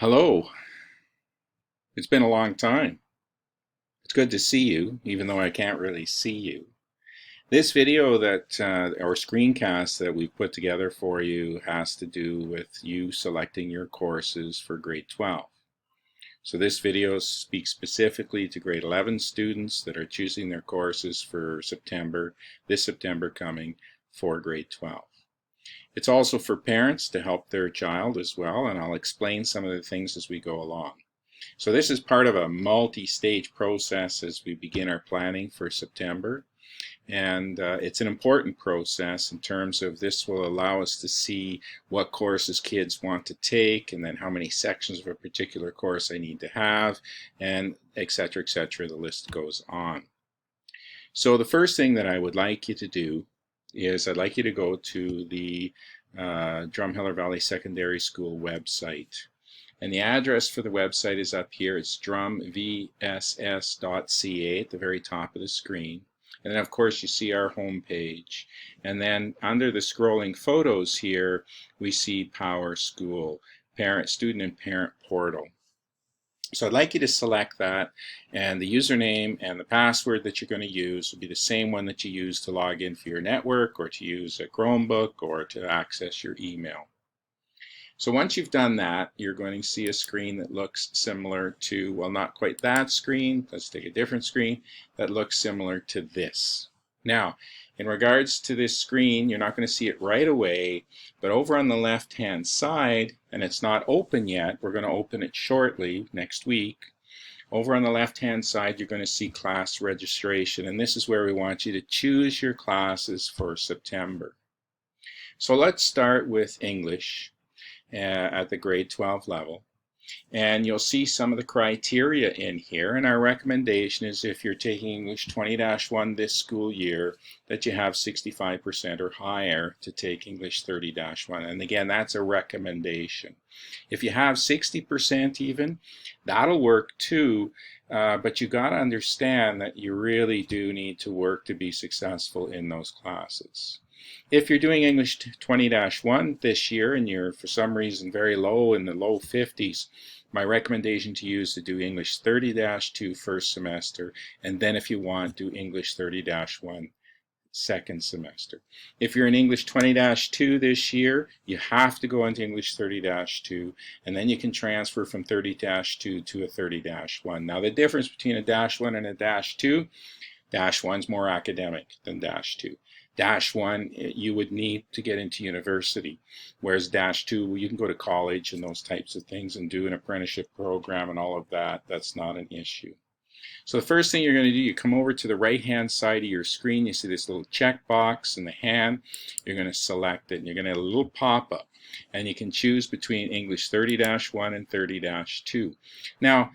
Hello. It's been a long time. It's good to see you, even though I can't really see you. This video or screencast that we've put together for you has to do with you selecting your courses for grade 12. So this video speaks specifically to grade 11 students that are choosing their courses for this September coming for grade 12. It's also for parents to help their child as well, and I'll explain some of the things as we go along. So this is part of a multi-stage process as we begin our planning for September. And it's an important process in terms of this will allow us to see what courses kids want to take, and then how many sections of a particular course I need to have, and etc., etc. The list goes on. So the first thing that I would like you to do is I'd like you to go to the Drumheller Valley Secondary School website. And the address for the website is up here. It's drumvss.ca at the very top of the screen. And then, of course, you see our home page. And then under the scrolling photos here, we see Power School, Student and Parent Portal. So I'd like you to select that, and the username and the password that you're going to use will be the same one that you use to log in for your network, or to use a Chromebook, or to access your email. So once you've done that, you're going to see a screen that looks similar to, well, not quite that screen. Let's take a different screen that looks similar to this. Now, in regards to this screen, you're not going to see it right away, but over on the left-hand side, and it's not open yet, we're going to open it shortly next week. Over on the left-hand side, you're going to see class registration, and this is where we want you to choose your classes for September. So let's start with English at the grade 12 level, and you'll see some of the criteria in here, and our recommendation is if you're taking English 20-1 this school year that you have 65% or higher to take English 30-1, and again, that's a recommendation. If you have 60% even, that'll work too, but you got to understand that you really do need to work to be successful in those classes. If you're doing English 20-1 this year and you're for some reason very low in the low 50s, my recommendation to you is to do English 30-2 first semester, and then if you want, do English 30-1 second semester. If you're in English 20-2 this year, you have to go into English 30-2, and then you can transfer from 30-2 to a 30-1. Now the difference between a -1 and a -2, -1's more academic than -2. -1 you would need to get into university, whereas -2 you can go to college and those types of things and do an apprenticeship program and all of that. That's not an issue. So the first thing you're going to do, you come over to the right hand side of your screen, you see this little check box in the hand, you're going to select it, and you're going to have a little pop-up, and you can choose between English 30-1 and 30-2. Now,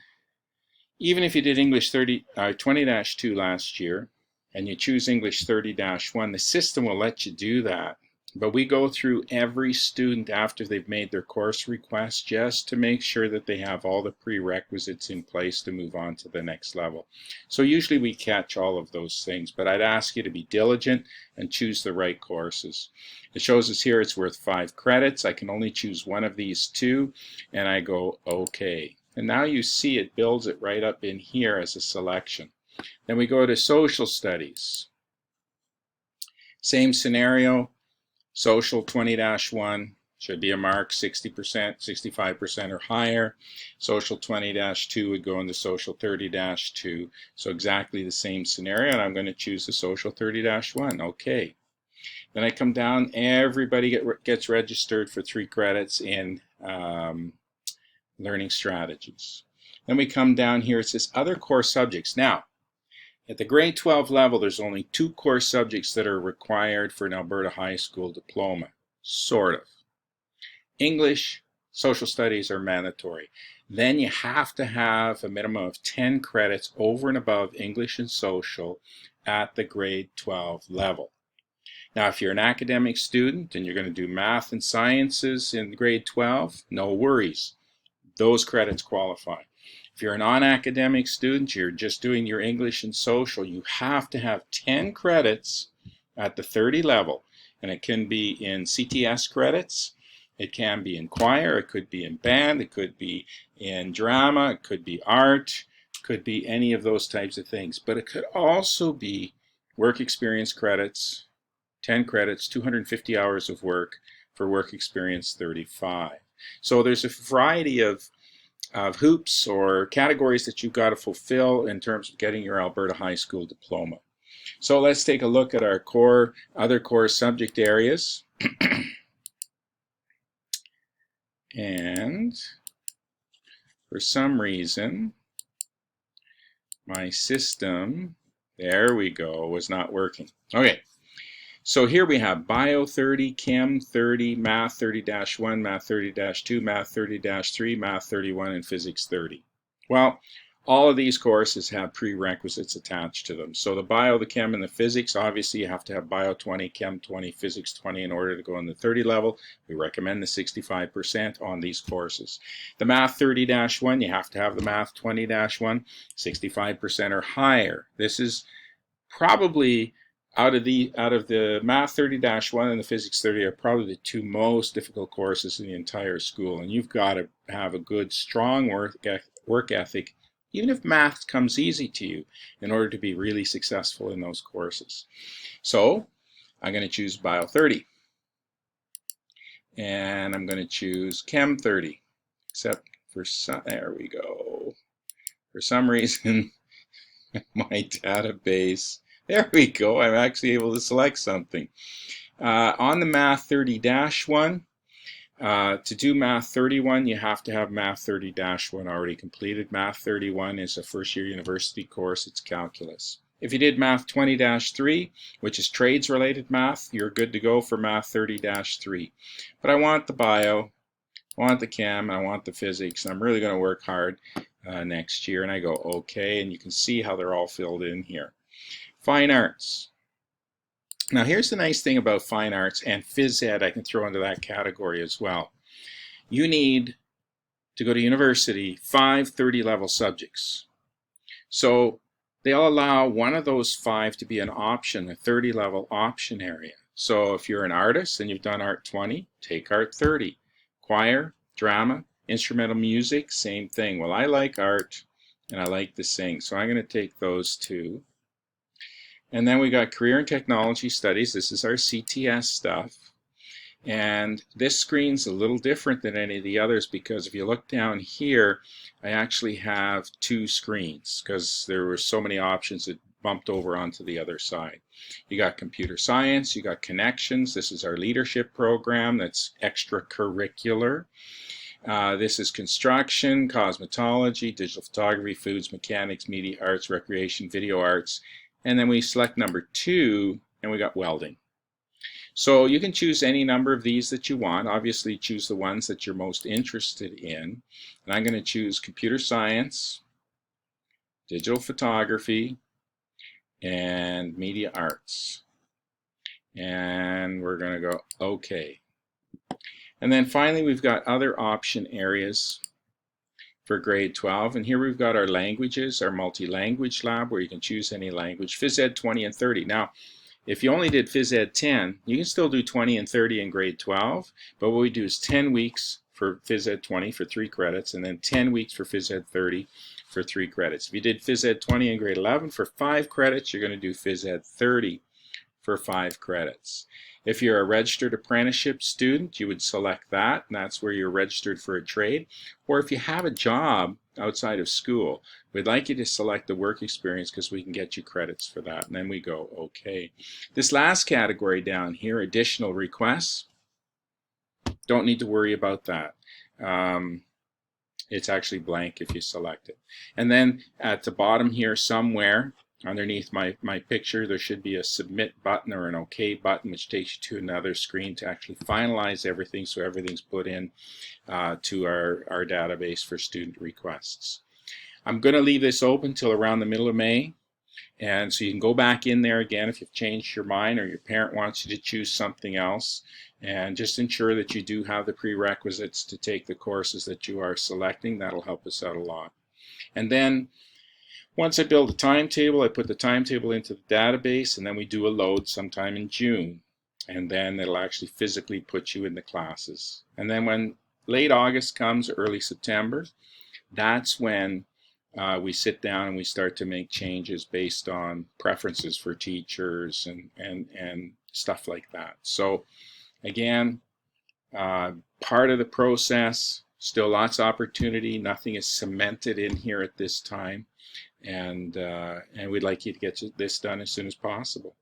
even if you did English 20-2 last year, and you choose English 30-1, the system will let you do that. But we go through every student after they've made their course request just to make sure that they have all the prerequisites in place to move on to the next level. So usually we catch all of those things, but I'd ask you to be diligent and choose the right courses. It shows us here it's worth 5 credits. I can only choose one of these 2, and I go OK. And now you see it builds it right up in here as a selection. Then we go to social studies. Same scenario, social 20-1 should be a mark 60%, 65% or higher. Social 20-2 would go into social 30-2. So exactly the same scenario, and I'm going to choose the social 30-1. Okay. Then I come down, everybody gets registered for 3 credits in learning strategies. Then we come down here, it says other core subjects. Now, at the grade 12 level, there's only 2 core subjects that are required for an Alberta high school diploma, sort of. English, social studies are mandatory. Then you have to have a minimum of 10 credits over and above English and social at the grade 12 level. Now, if you're an academic student and you're going to do math and sciences in grade 12, no worries. Those credits qualify. If you're a non-academic student, you're just doing your English and social, you have to have 10 credits at the 30 level. And it can be in CTS credits, It can be in choir, it could be in band, it could be in drama, it could be art, it could be any of those types of things. But it could also be work experience credits, 10 credits, 250 hours of work for work experience 35. So there's a variety of hoops or categories that you've got to fulfill in terms of getting your Alberta High School diploma. So let's take a look at our other core subject areas. And for some reason, my system, there we go, was not working. Okay, so here we have Bio 30, Chem 30, Math 30-1, Math 30-2, Math 30-3, Math 31, and Physics 30. Well, all of these courses have prerequisites attached to them. So the Bio, the Chem, and the Physics, obviously you have to have Bio 20, Chem 20, Physics 20 in order to go on the 30 level. We recommend the 65% on these courses. The Math 30-1, you have to have the Math 20-1, 65% or higher. This is probably out of the Math 30-1 and the Physics 30 are probably the two most difficult courses in the entire school, and you've got to have a good, strong work ethic, even if math comes easy to you, in order to be really successful in those courses. So I'm going to choose Bio 30, and I'm going to choose Chem 30, except for some, there we go. For some reason, my database, there we go, I'm actually able to select something. On the Math 30-1, to do Math 31, you have to have Math 30-1 already completed. Math 31 is a first-year university course. It's calculus. If you did Math 20-3, which is trades-related math, you're good to go for Math 30-3. But I want the Bio, I want the Chem, I want the Physics, and I'm really going to work hard next year. And I go, okay, and you can see how they're all filled in here. Fine Arts. Now here's the nice thing about fine arts and phys ed, I can throw into that category as well. You need to go to university 5 30-level subjects. So they'll allow one of those 5 to be an option, a 30-level option area. So if you're an artist and you've done Art 20, take Art 30. Choir, drama, instrumental music, same thing. Well, I like art and I like to sing, so I'm going to take those 2. And then we got Career and Technology Studies. This is our CTS stuff. And this screen's a little different than any of the others because if you look down here, I actually have 2 screens because there were so many options that bumped over onto the other side. You got Computer Science, you got Connections. This is our leadership program that's extracurricular. This is Construction, Cosmetology, Digital Photography, Foods, Mechanics, Media Arts, Recreation, Video Arts. And then we select number 2, and we got welding. So you can choose any number of these that you want. Obviously, choose the ones that you're most interested in. And I'm going to choose computer science, digital photography, and media arts. And we're going to go OK. And then finally, we've got other option areas for grade 12, and here we've got our languages, our multi-language lab where you can choose any language, Phys Ed 20 and 30. Now, if you only did Phys Ed 10, you can still do 20 and 30 in grade 12, but what we do is 10 weeks for Phys Ed 20 for 3 credits, and then 10 weeks for Phys Ed 30 for 3 credits. If you did Phys Ed 20 in grade 11 for 5 credits, you're going to do Phys Ed 30 for 5 credits. If you're a registered apprenticeship student, you would select that, and that's where you're registered for a trade. Or if you have a job outside of school, we'd like you to select the work experience because we can get you credits for that. And then we go, okay. This last category down here, additional requests, don't need to worry about that. It's actually blank if you select it. And then at the bottom here somewhere, underneath my picture, there should be a submit button or an OK button, which takes you to another screen to actually finalize everything, so everything's put in to our database for student requests. I'm going to leave this open till around the middle of May, and so you can go back in there again if you've changed your mind or your parent wants you to choose something else, and just ensure that you do have the prerequisites to take the courses that you are selecting. That'll help us out a lot. And then once I build a timetable, I put the timetable into the database, and then we do a load sometime in June. and then it'll actually physically put you in the classes. And then when late August comes, early September, that's when we sit down and we start to make changes based on preferences for teachers and stuff like that. So again, part of the process, still lots of opportunity. Nothing is cemented in here at this time, and we'd like you to get this done as soon as possible.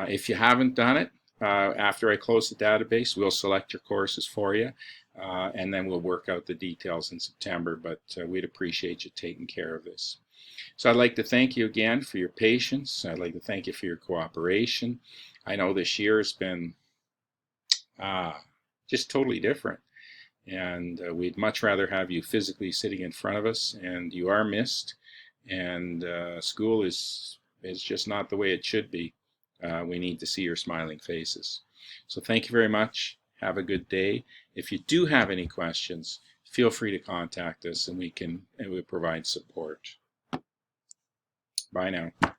If you haven't done it, after I close the database, we'll select your courses for you, and then we'll work out the details in September, but we'd appreciate you taking care of this. So I'd like to thank you again for your patience. I'd like to thank you for your cooperation. I know this year has been just totally different, and we'd much rather have you physically sitting in front of us, and you are missed, and school is just not the way it should be. We need to see your smiling faces. So thank you very much. Have a good day. If you do have any questions, feel free to contact us, and we'll provide support. Bye now.